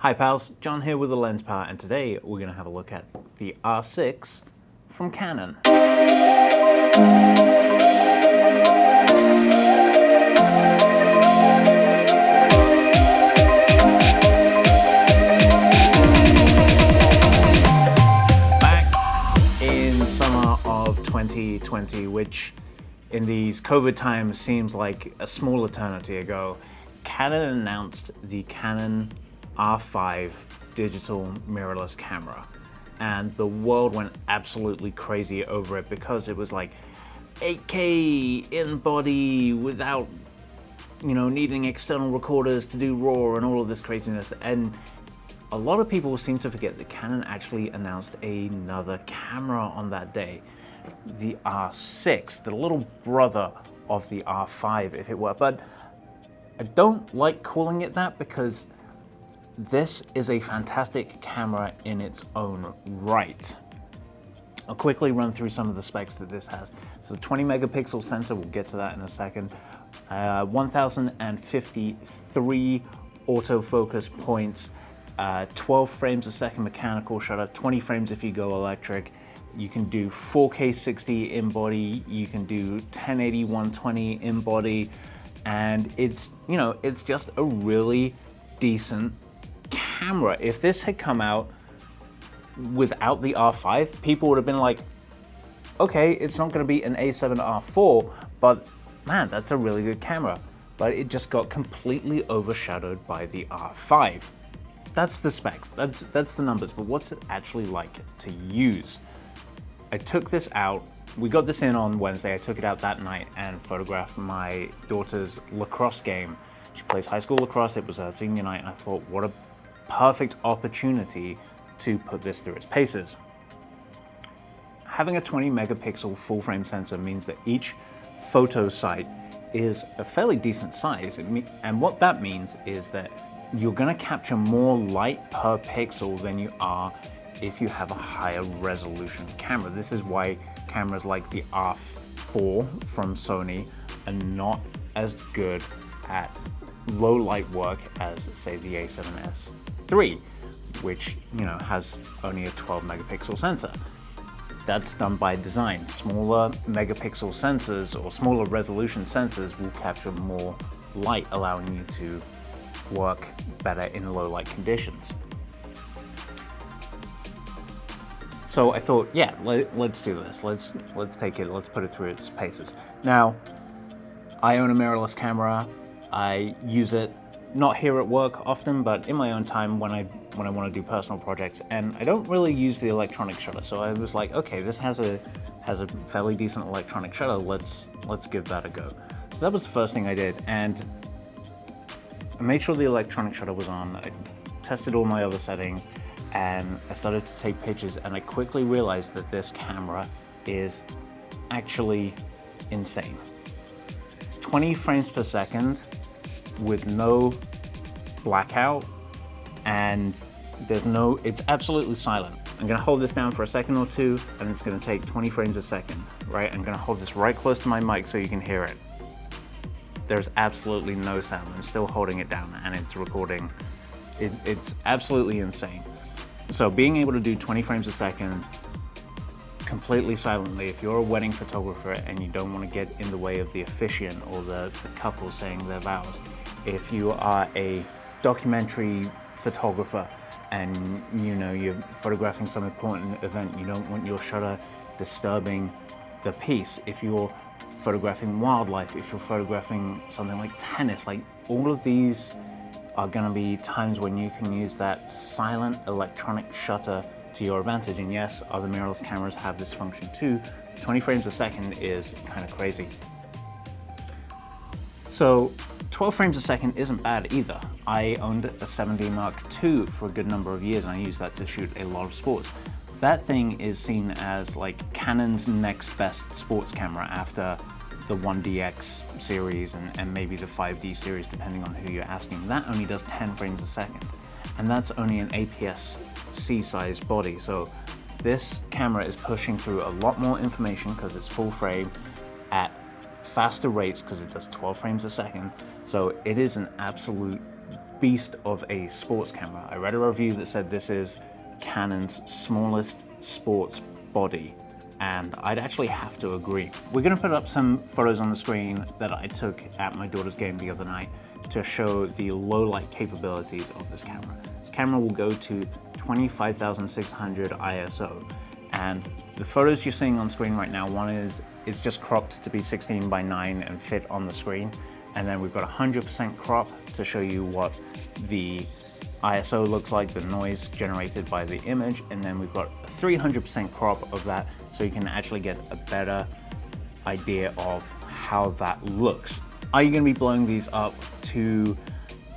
Hi pals, John here with the Lens Power, and today we're going to have a look at the R6 from Canon. Back in summer of 2020, which in these COVID times seems like a small eternity ago, Canon announced the Canon R5 digital mirrorless camera, and the world went absolutely crazy over it because it was like 8K in body without, needing external recorders to do RAW and all of this craziness. And a lot of people seem to forget that Canon actually announced another camera on that day, the R6, the little brother of the R5, if it were. But I don't like calling it that because this is a fantastic camera in its own right. I'll quickly run through some of the specs that this has. It's a 20 megapixel sensor, we'll get to that in a second. 1053 autofocus points, 12 frames a second mechanical shutter, 20 frames if you go electric. You can do 4K 60 in body, you can do 1080 120 in body, and it's just a really decent camera. If this had come out without the R5, people would have been like, okay, it's not going to be an A7 R4, but man, that's a really good camera. But it just got completely overshadowed by the R5. That's the specs, that's the numbers, but what's it actually like to use? I took this out, we got this in on Wednesday, I took it out that night and photographed my daughter's lacrosse game. She plays high school lacrosse, it was her senior night, and I thought, what a perfect opportunity to put this through its paces. Having a 20 megapixel full frame sensor means that each photo site is a fairly decent size, and what that means is that you're going to capture more light per pixel than you are if you have a higher resolution camera. This is why cameras like the R4 from Sony are not as good at low light work as, say, the A7S III, which has only a 12 megapixel sensor. That's done by design. Smaller megapixel sensors or smaller resolution sensors will capture more light, allowing you to work better in low light conditions. So I thought, yeah, let's do this. Let's take it, let's put it through its paces. Now, I own a mirrorless camera. I use it not here at work often, but in my own time when I want to do personal projects, and I don't really use the electronic shutter. So I was like, okay, this has a fairly decent electronic shutter. Let's give that a go. So that was the first thing I did, and I made sure the electronic shutter was on. I tested all my other settings, and I started to take pictures, and I quickly realized that this camera is actually insane. 20 frames per second with no blackout, and it's absolutely silent. I'm gonna hold this down for a second or two, and it's gonna take 20 frames a second, right? I'm gonna hold this right close to my mic so you can hear it. There's absolutely no sound. I'm still holding it down, and it's recording. It's absolutely insane. So being able to do 20 frames a second completely silently, if you're a wedding photographer and you don't want to get in the way of the officiant or the couple saying their vows, if you are a documentary photographer and you're photographing some important event, you don't want your shutter disturbing the piece. If you're photographing wildlife, if you're photographing something like tennis, like all of these are going to be times when you can use that silent electronic shutter to your advantage. And yes, other mirrorless cameras have this function too. 20 frames a second is kind of crazy. So 12 frames a second isn't bad either. I owned a 7D Mark II for a good number of years, and I used that to shoot a lot of sports. That thing is seen as like Canon's next best sports camera after the 1DX series and maybe the 5D series, depending on who you're asking. That only does 10 frames a second, and that's only an APS-C size body. So this camera is pushing through a lot more information because it's full frame at faster rates because it does 12 frames a second. So it is an absolute beast of a sports camera. I read a review that said this is Canon's smallest sports body, and I'd actually have to agree. We're gonna put up some photos on the screen that I took at my daughter's game the other night to show the low light capabilities of this camera. This camera will go to 25,600 ISO, and the photos you're seeing on screen right now, one is just cropped to be 16:9 and fit on the screen, and then we've got 100% crop to show you what the ISO looks like, the noise generated by the image, and then we've got 300% crop of that, so you can actually get a better idea of how that looks. Are you gonna be blowing these up to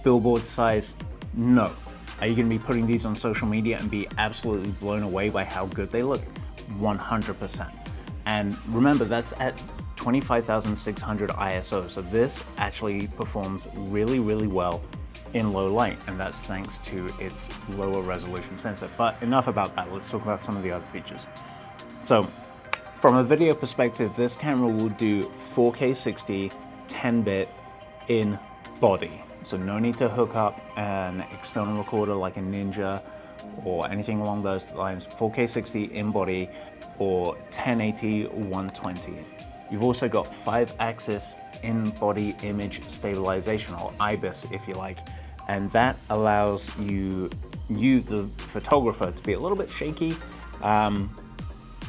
billboard size? No. Are you gonna be putting these on social media and be absolutely blown away by how good they look? 100%. And remember, that's at 25,600 ISO, so this actually performs really, really well in low light, and that's thanks to its lower resolution sensor. But enough about that, let's talk about some of the other features. So from a video perspective, this camera will do 4K 60, 10-bit in body. So no need to hook up an external recorder like a Ninja or anything along those lines. 4K 60 in body or 1080 120. You've also got 5-axis in-body image stabilization, or IBIS if you like, and that allows you the photographer, to be a little bit shaky,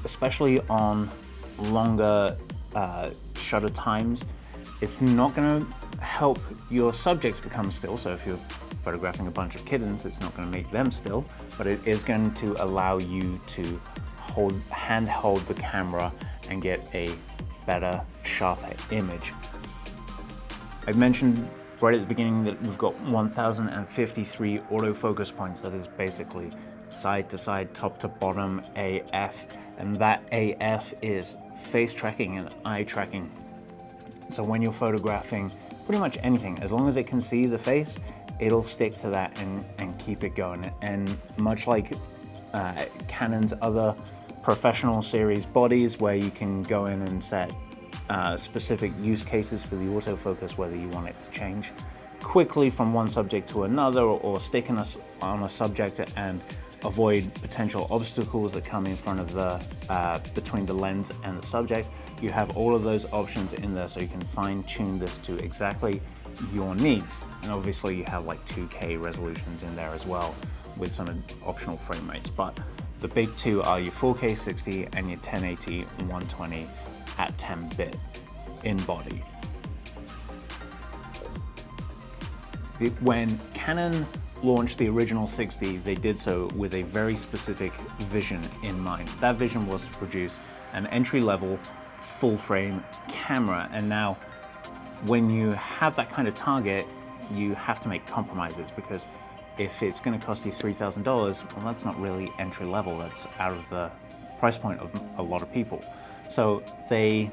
especially on longer shutter times. It's not going to help your subjects become still, so if you're photographing a bunch of kittens, it's not going to make them still, but it is going to allow you to handhold the camera and get a better, sharper image. I mentioned right at the beginning that we've got 1,053 autofocus points. That is basically side to side, top to bottom AF, and that AF is face tracking and eye tracking. So when you're photographing pretty much anything, as long as it can see the face, it'll stick to that and keep it going. And much like Canon's other professional series bodies, where you can go in and set specific use cases for the autofocus, whether you want it to change quickly from one subject to another, or stick on a subject and avoid potential obstacles that come in front of the between the lens and the subject. You have all of those options in there, so you can fine-tune this to exactly your needs. And obviously you have like 2K resolutions in there as well, with some optional frame rates. But the big two are your 4K 60 and your 1080 120 at 10-bit in body. When Canon launched the original 60, they did so with a very specific vision in mind. That vision was to produce an entry-level full-frame camera, and now when you have that kind of target, you have to make compromises, because if it's going to cost you $3,000, well, that's not really entry-level, that's out of the price point of a lot of people. So they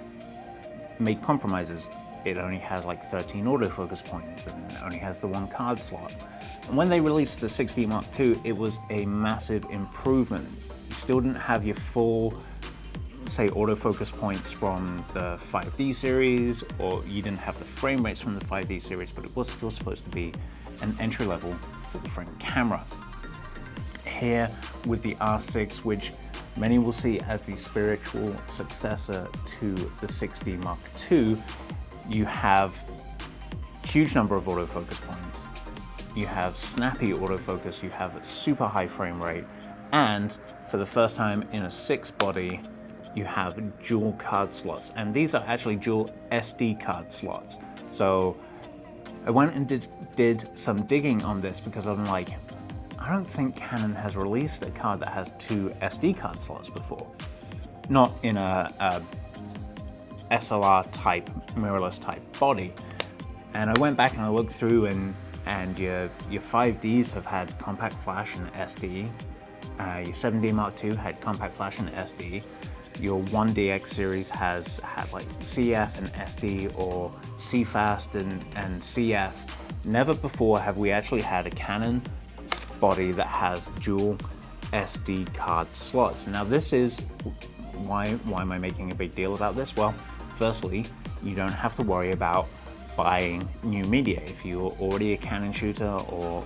made compromises. It only has like 13 autofocus points, and it only has the one card slot. And when they released the 60 Mark II, it was a massive improvement. You still didn't have your full, say, autofocus points from the 5D series, or you didn't have the frame rates from the 5D series, but it was still supposed to be an entry-level full-frame camera. Here with the R6, which many will see as the spiritual successor to the 60 Mark II, you have a huge number of autofocus points. You have snappy autofocus, you have a super high frame rate, and for the first time in a 6 body, you have dual card slots, and these are actually dual SD card slots. So I went and did some digging on this, because I'm like, I don't think Canon has released a card that has 2 SD card slots before. Not in a SLR type, mirrorless type body. And I went back and I looked through, and your 5Ds have had compact flash and SD. Your 7D Mark II had compact flash and SD. Your 1DX series has had like CF and SD, or CFast and CF. Never before have we actually had a Canon body that has dual SD card slots. Now this is, why am I making a big deal about this? Well, firstly, you don't have to worry about buying new media. If you're already a Canon shooter or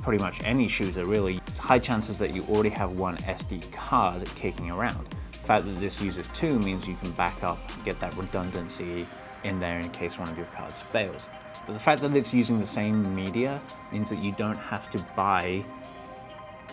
pretty much any shooter really, it's high chances that you already have one SD card kicking around. The fact that this uses two means you can back up, get that redundancy in there in case one of your cards fails. But the fact that it's using the same media means that you don't have to buy,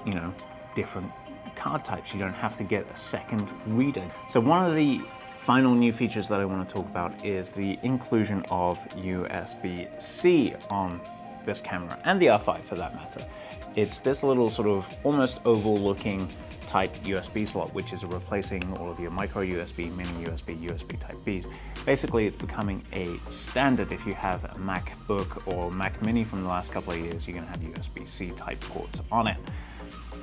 you know, different card types. You don't have to get a second reader. So one of the final new features that I want to talk about is the inclusion of USB-C on this camera, and the R5 for that matter. It's this little sort of almost oval looking type USB slot, which is replacing all of your micro USB, mini USB, USB type Bs. Basically, it's becoming a standard. If you have a MacBook or Mac Mini from the last couple of years, you're gonna have USB-C type ports on it.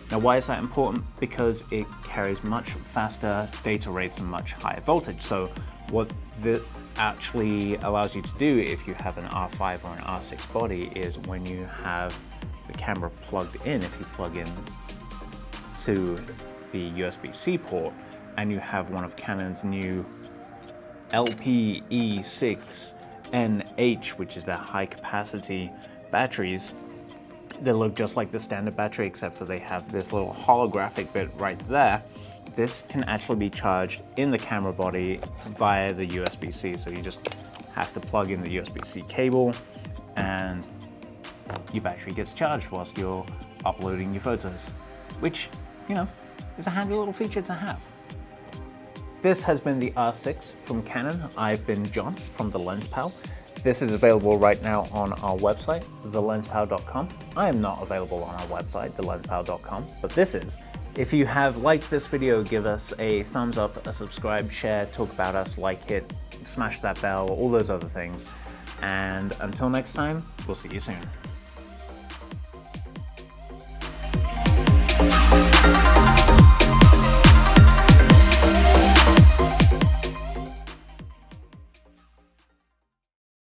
Now, why is that important? Because it carries much faster data rates and much higher voltage. So what this actually allows you to do if you have an R5 or an R6 body is when you have the camera plugged in, if you plug in to the USB-C port and you have one of Canon's new LPE6NH, which is their high capacity batteries, they look just like the standard battery, except for they have this little holographic bit right there. This can actually be charged in the camera body via the USB-C. So you just have to plug in the USB-C cable and your battery gets charged whilst you're uploading your photos, which, you know, is a handy little feature to have. This has been the R6 from Canon. I've been John from The Lens Pal. This is available right now on our website, thelensPal.com. I am not available on our website, thelensPal.com, but this is. If you have liked this video, give us a thumbs up, a subscribe, share, talk about us, like it, smash that bell, all those other things. And until next time, we'll see you soon.